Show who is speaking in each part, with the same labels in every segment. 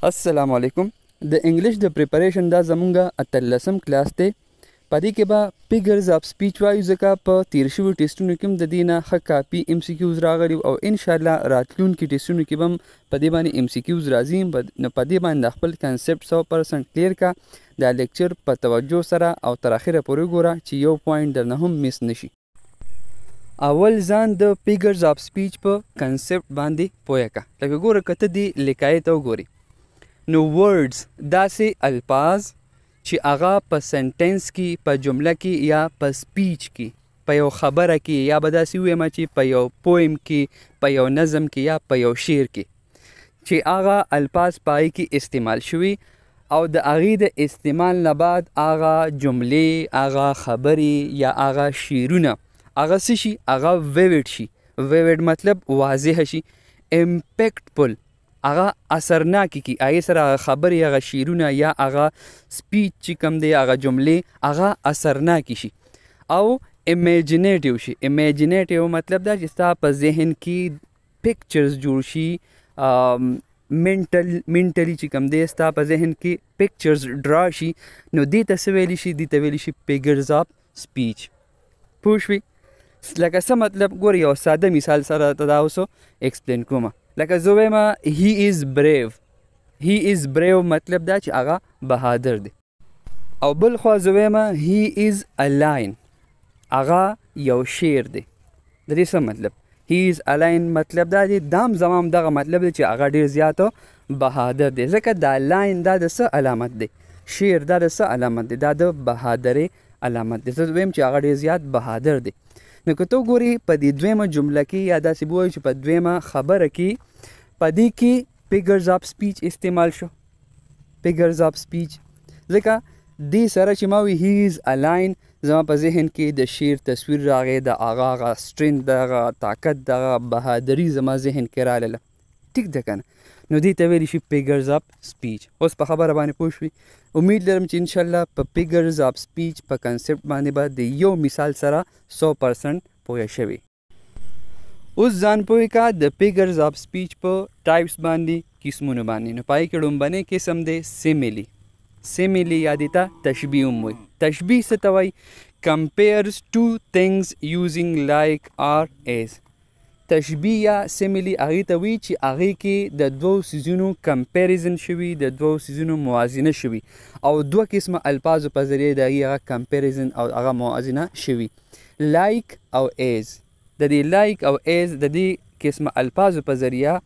Speaker 1: السلام علیکم. د انګلیش د پریپریشن دا زمونږه اتلسم کلاس دی. په دې کې به پیګرز اف سپیچ وایو ځکه په تیر شوي ټیسټونو کې هم د دې نه ښه کاپي ام سی کیوز راغلي او انشاءالله راتلونکي ټیسټونو کې به هم په دې باندې ام سی کیوز راځي. نو په دې باندې خپل کنسپټ 100% کلیر کا. دا لیکچر په توجه سره او تر اخره پورې ګوره چې یو پوینټ درنه هم مس نشي. اول ځان د پیګرز اف سپیچ په کنسپټ باندې پوهه کا. لکه ګوره کته دی لیکای ته وګوري نو ورډز داسې الفاظ چې هغه په سنټنس کې په جمله کې یا په سپیچ کې په یو خبره کې یا به داسې ووایم چې په یو پویم کې په یو نظم کې یا په یو شعر کې چې هغه الفاظ پای کې استعمال شوي او د هغې د استعمال نه بعد هغه جملې هغه خبرې یا هغه شعرونه هغه څه شي هغه ویوډ شي. ویوډ مطلب واضح شي. امپیکټفل هغه اثرناکې کی هغې سره هغه خبرې هغه شعرونه یا هغه سپیچ چې کوم دی هغه جملې هغه اثرناکې شي او امیجنیټیو شي. امیجنیټیو مطلب دا چې ستا په ذهن کې پکچرز جوړ شي. منټلی چې کوم دی ستا په ذهن کې پکچرز ډرا شي نو دې ته څه ویلی شي؟ دې ته ویلی شي پیګرز اف سپیچ. پوه شوې؟ لکه څه مطلب ګورې یو ساده مثال سره ته دا اوس ایکسپلین کومه. لکه زه وایم هی از بریو. هی از بریو مطلب دا چې هغه بهادر دی. او بل خوا زه وایم هی از الاین هغه یو شعر دی. د دې څه مطلب؟ هی از الاین مطلب دا دی دام زمام دغه مطلب دی چې هغه ډېر زیات بهادر دی. ځکه دا لاین دا د څه علامت دی؟ شعر دا د څه علامت دی؟ دا د بهادرۍ علامت دی. زه وایم چې هغه ډېر زیات بهادر دی. نو که ته وګورې په دې دویمه جمله کې یا داسې به ووایو چې په دویمه خبره کې په دې کې پیګرز اف سپیچ استعمال شو. پیګرز اف سپیچ ځکه دې سره چې ما وی هی از الاین زما په ذهن کې د شعر تصویر راغی، د هغه سټرینګ دغه طاقت دغه بهادري زما ذهن کې راغله. ټیک ده که نه؟ نو دې ته ویلی شي پیګرز اف سپیچ. اوس په خبره باندې پوه شوي؟ امید لرم چې انشاءالله په پیګرز اف سپیچ په کنسپټ باندې به د یو مثال سره 100% پوه شوي. اوس ځان پوه کا د پیګرز اف سپیچ په ټایپس باندې قسمونو باندې. نو پای کې لومبنی قسم دی سیمیلی. سیمیلی یا دې ته تشبیه هم وایي. تشبیه څه ته وایي؟ کمپیرز ټو تھنګز یوزینګ لایک آر ایز. تشبیه یا سیمیلی هغې ته وایي چې هغې کې د دوو څیزونو کمپیریزن شوي، د دوو څیزونو موازنه شوي او دوه قسمه الفاظو په ذریعه د هغې هغه کمپیریزن او هغه موازنه شوي. لایک او ایز. د دې لایک او ایز د دې قسمه الفاظو په ذریعه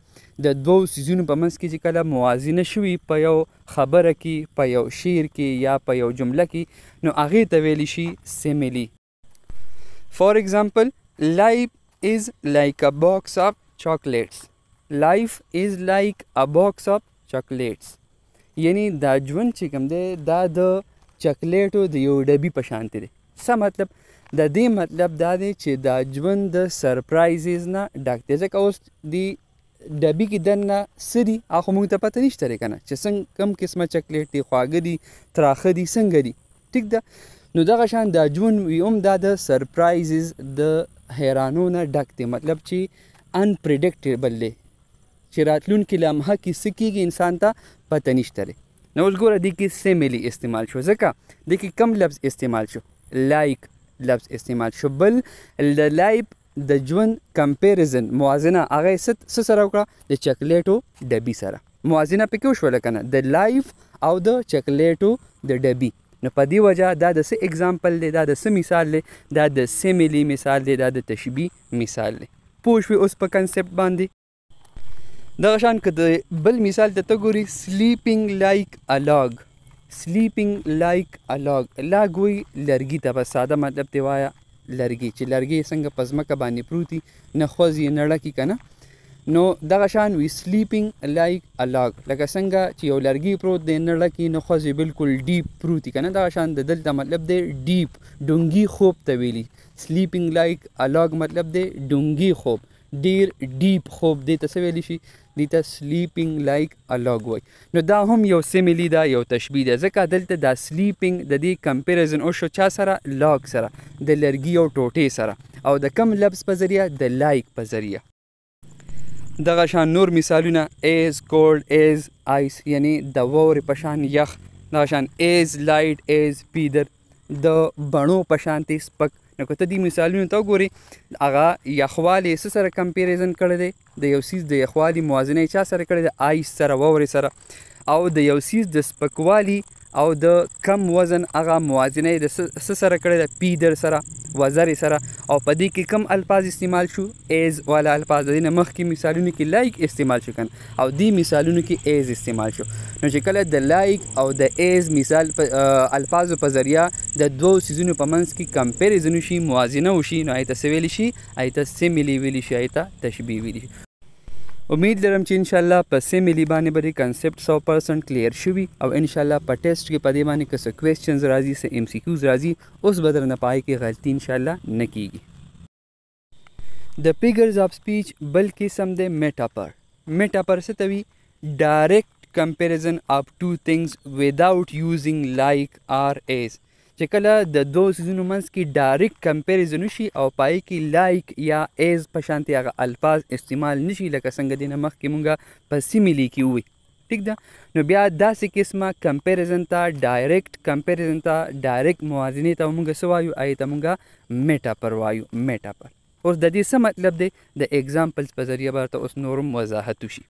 Speaker 1: د دوو څیزونو په منځ کې چې کله موازنه شوي په یو خبره کې، په یو شعر کې یا په یو جمله کې، نو هغې ته ویلی شي سیمیلی. فار ایگزامپل لایف is like a box of chocolates. Life is like a box of chocolates. یعنی دا ژوند چې کوم دی دا د چاکلیټو د یو ډبي په شانتې دی. څه مطلب؟ د دې مطلب دا دی چې دا ژوند د سرپرایزز نه ډک دی. ځکه اوس د ډبي کې دننه څه دي هغه خو موږ ته پته نشته دی که نه، چې څنګه کوم قسمه چاکلیټ دی، خواږه دي، تراخه دي، څنګه دي. ټیک ده؟ نو دغه شان دا ژوند وي هم دا د سرپرایزز د حیرانو نه ډک دی. مطلب چې انپریډکټیبل دی چې راتلونکي لمحه کې څه کېږي انسان ته پته نشته دی. نو اوس ګوره دې کې سیمیلی استعمال شو. ځکه دې کې کم لفظ استعمال شو؟ لایک لفظ استعمال شو. بل د لایف د ژوند کمپیریزن موازنه هغه څه سره وکړه؟ د چاکلیټو ډبي سره موازنه پکې وشوله که نه، د لایف او د چاکلیټو د ډبي. نو په دې وجه دا د څه اگزامپل دی، دا د څه مثال دی؟ دا د سیمیلی مثال دی، دا د تشبیه مثال دی. پوه شوې اوس په کنسپټ باندې؟ دغه شان که د بل مثال ته ته ګورې سلیپینګ لایک ا لاګ. سلیپینګ لایک ا لاګ. لاګ وایي لرګي ته، په ساده مطلب ته وایه لرګي، چې لرګي څنګه په ځمکه باندې پروت وي نه خوځي نه ړکي که نه. نو دغه شان وي سلیپینګ لایک ا لاګ. لکه څنګه چې یو لرګي پروت دی نه ړکي نه خوځي، بالکل ډیپ پروت وي که نه. دغه شان د دلته مطلب دی ډیپ ډونګي خوب ته ویلي. سلیپینګ لایک ا لاګ مطلب دی ډونګي خوب، ډیر ډیپ خوب. دې ته څه ویلی شي؟ دې ته سلیپینګ لایک ا لاګ وایي. نو دا هم یو سیمیلی ده، یو تشبیه ده. ځکه دلته دا سلیپینګ د دې کمپیریزن وشو چا سره؟ لاګ سره، د لرګي او ټوټې سره، او د کم لفظ په ذریعه؟ د لایک په ذریعه. دغه شان نور مثالونه ایز کولډ ایز آیس یعنی د واورې په شان یخ دغه شان ایز لایټ ایز پیدر د بڼو په شانتې سپک نو که ته دې مثالونو ته وګورې هغه یخوالی څه سره کمپیریزن کړی دی د یو څیز د یخوالي موازنه یې چا سره کړې ده آیس سره واورې سره او د یو څیز د سپکوالي او د کم وزن هغه موازنه یې د څه سره کړې ده پیدر سره وزرې سره او په دې کې کم الفاظ استعمال شو ایز والا الفاظ د دې نه مخکې مثالونو کې لایک استعمال شو کنه او دې مثالونو کې ایز استعمال شو نو چې کله د لایک او د ایز مثال الفاظو په ذریعه د دوو څیزونو په منځ کې کمپیریزن وشي موازنه وشي نو هغې ته څه ویلی شي هغې ته سیملي ویلی شي هغې ته تشبیه ویلی شي امید لرم چې انشاءالله په سیملي باندې به دې کنسپټ 100% کلیر شوي او انشاءالله په ټیسټ کې په دې باندې که څه کویسچنز راځي څه ام سی کیوز راځي اوس به درنه په هغې کې غلطي انشاءالله نه کیږي د فیګرز آف سپیچ بل قسم دی میټاپر میټاپر څه ته وي ډایرکټ comparison of two things without using like or as چې کله د دوه څیزونو منځ کې ډایرکټ کمپیریزن وشي او پای کې لایک یا ایز په شانتې هغه الفاظ استعمال نشي لکه څنګه دې نه مخکې مونږه په سیملي کې ووایي ټیک ده نو بیا داسې قسمه کمپیریزن ته ډایرکټ کمپیریزن ته ډایرکټ موازنې ته مونږ څه وایو هغې ته مونږه میټاپر وایو میټاپر اوس د دې څه مطلب دی د ایگزامپلز په ذریعه به ورته اوس نورم وضاحت وشي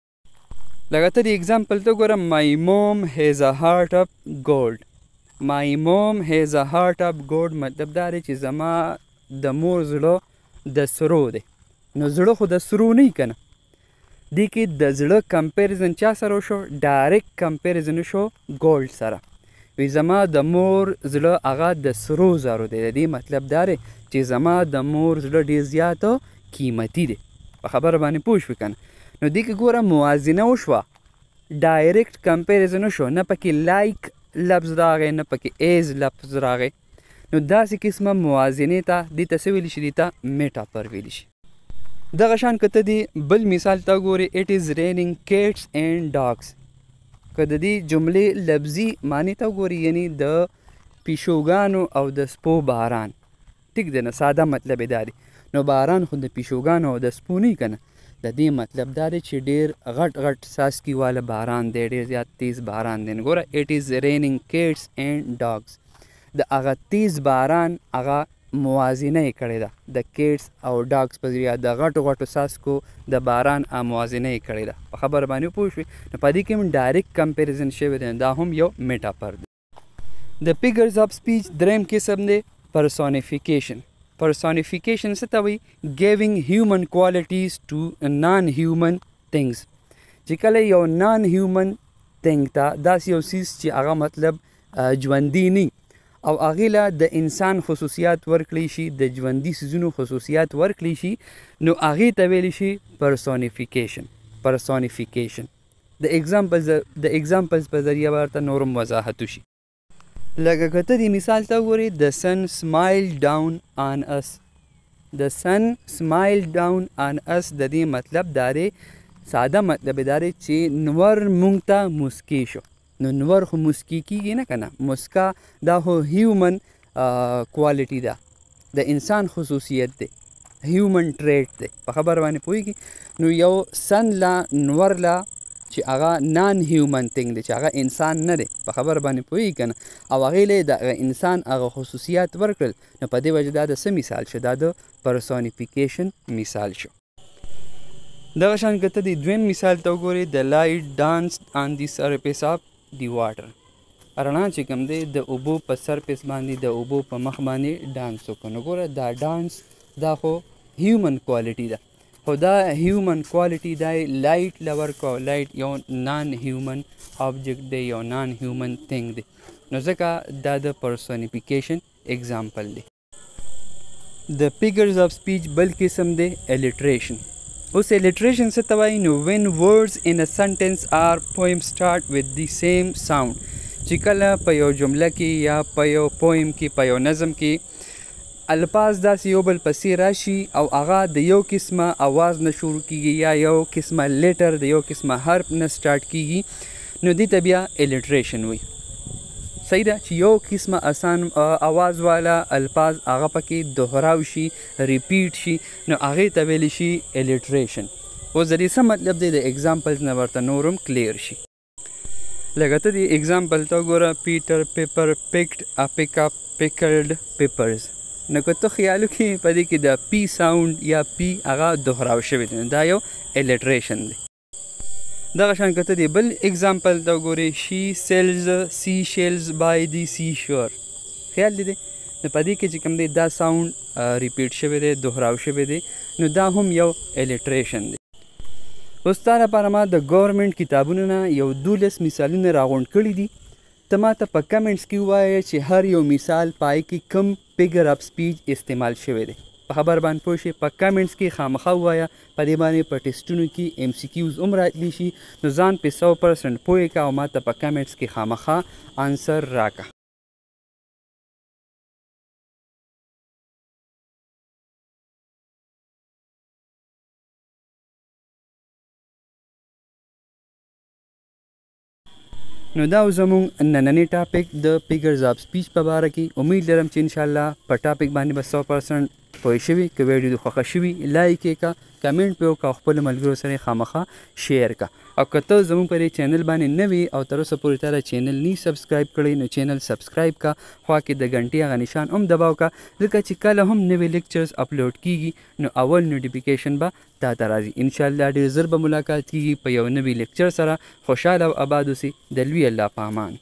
Speaker 1: لکه ته د ایگزامپل ته ګوره مای موم هیز ا هارټ اف ګولډ مای موم هیز ا هارټ اف ګولډ مطلب دا دی چې زما د مور زړه د سرو دی نو زړه خو د سرو نه وي که نه دې کې د زړه کمپیریزن چا سره وشو ډایرکټ کمپیریزن وشو ګولډ سره وی زما د مور زړه هغه د سرو زرو دی د دې مطلب دا دی چې زما د مور زړه ډېر زیات قیمتي دی په خبره باندې پوه شوې که نه نو دې کې ګوره موازنه وشوه ډایرکټ کمپیریزن وشو نه پکې لایک لفظ راغی نه پکې ایز لفظ راغی نو داسې قسمه موازنې ته دې ته څه ویلی شي دې ته میټاپر ویلی شي دغه شان که ته دې بل مثال ته وګورې اټ از رینینګ کیټس اینډ ډاګس که د دې جملې لفظي معنی ته وګورې یعنی د پیشوګانو او د سپو باران ټیک دی نه ساده مطلب یې دا دی نو باران خو د پیشوګانو او د سپو نه وي که نه د دې مطلب دا دی چې ډېر غټ غټ څاڅکي والا باران دی ډېر زیات تیز باران دی ګوره اټ از رینینګ کیټس اینډ ډاګس د هغه تیز باران هغه موازنه یې کړې ده د کیټس او ډاګس په ذریعه د غټو غټو څاڅکو د باران موازنه یې کړې ده په خبره باندې پوه شوې نو په دې کې هم ډایرکټ کمپیریزن شوی دی دا هم یو میټاپر دی د فیګرز آف سپیچ دریم قسم دی پرسونیفیکیشن personification څه ته وایي giving human qualities to non-human things چې کله یو نان هیومن thing ته داسې یو څیز چې هغه مطلب ژوندي نه او هغې له د انسان خصوصیات ورکړی شي د ژوندي څیزونو خصوصیات ورکړی شي نو هغې ته ویلی شي personification د ایگزامپلز په ذریعه به ورته نورم وضاحت وشي لکه که ته دې مثال ته وګورې د سن سمایل ډاون آن اس د سن سمایل ډاون آن اس د دې مطلب دا دی ساده مطلب یې دا دی چې نور مونږ ته مسکی شو نو نور خو مسکی کیږي نه که نه مسکا دا خو هیومن کوالټي ده د انسان خصوصیت دی هیومن ټریټ دی په خبره باندې پوهېږي نو یو سن لا نور لا چې هغه نان هیومن تینګ دی چې هغه انسان نه دی په خبره باندې پوهېږي که نه او هغې له د هغه انسان هغه خصوصیات ورکړل نو په دې وجه دا د څه مثال شو دا د پرسونیفیکیشن مثال شو دغه شان که ته د دویم مثال ته وګورې د لایټ ډانس آن دی سرفیس آف دی واټر رڼا چې کوم دی د اوبو په سرفیس باندې د اوبو په مخ باندې ډانس وکړو نو ګوره دا ډانس دا خو هیومن کوالټي ده خو دا هیومن کوالټي دا لایټ له ورکړو لایټ یو نان هیومن آبجیکټ دی یو نان هیومن تھنګ دی نو ځکه دا د پرسونیفیکیشن اگزامپل دی د فیګرز آف سپیچ بل قسم دی الیټریشن اوس الیټریشن څه ته وایي نو وین ورډز ان ا سنټنس آر پویم سټارټ وذ دی سیم ساوند چې کله په یو جمله کې یا په یو پویم کې په یو نظم کې الفاظ داسې یو بل پسې راشي او هغه د یو قسمه اواز نه شروع کیږي یا یو قسمه لیټر د یو قسمه حرف نه سټارټ کیږي نو دې ته بیا الیټریشن وایي صحیح ده چې یو قسمه آسان اواز والا الفاظ هغه پکې دوهراو شي ریپیټ شي نو هغې ته ویلی شي الیټریشن اوس د دې څه مطلب دی د اگزامپلز نه ورته نور هم کلیر شي. لکه ته دې اگزامپل ته وګوره پیټر پیپر پیکډ ا پیک اپ پیکلډ پیپرز. نو که ته خیال وکړې په دې کې د پی ساوند یا پی هغه دوهراو شوی دی، دا یو الټریشن دی. دغه شان که ته دې بل اگزامپل ته وګورې شي سیلز سی شیلز بای دی سی شور، خیال دی نو په دې کې چې کوم دی دا ساوند ریپیټ شوی دی، دوهراو شوی دی، نو دا هم یو الټریشن دی. اوس تا لپاره ما د ګورنمنټ کتابونو نه یو 12 مثالونه راغونډ کړي دي. ته ما ته په کمنټس کې ووایه چې هر یو مثال پای کې کم فیګر اف سپیچ استعمال شوی دی. په خبر باندې پوه شئ، په کمنټس کې خامخا ووایه. په دې باندې په ټیسټونو کې ایم سی کیوز هم راتلی شي، نو ځان پې 100% پوه کړه او ما ته په کمنټس کې خامخا آنسر راکړه. نو دا زموږ نننی ټاپک د فیګرز اف سپیچ په باره کې. امید لرم چې انشاءالله په ټاپک باندې به 100% پوه شوي. که ویډیو دې خوښه شوي لایک یې کړه، کمنټ پې وکړه او خپلو ملګرو سره یې خامخا شیر کړه. او که ته زموږ په دې چینل باندې نه وي او تر اوسه پورې تا دا چینل نه سبسکرایب کړی، نو چینل سبسکرایب کړه، خوا کې د غنټې هغه نشان هم دباو کړه، ځکه چې کله هم نوې لیکچرز اپلوډ کیږي نو اول نوټیفیکیشن به تا ته راځي. انشاءالله ډېر ژر به ملاقات کیږي په یو نوي لیکچر سره. خوشحاله او اباد اوسئ. د لوی الله په امان.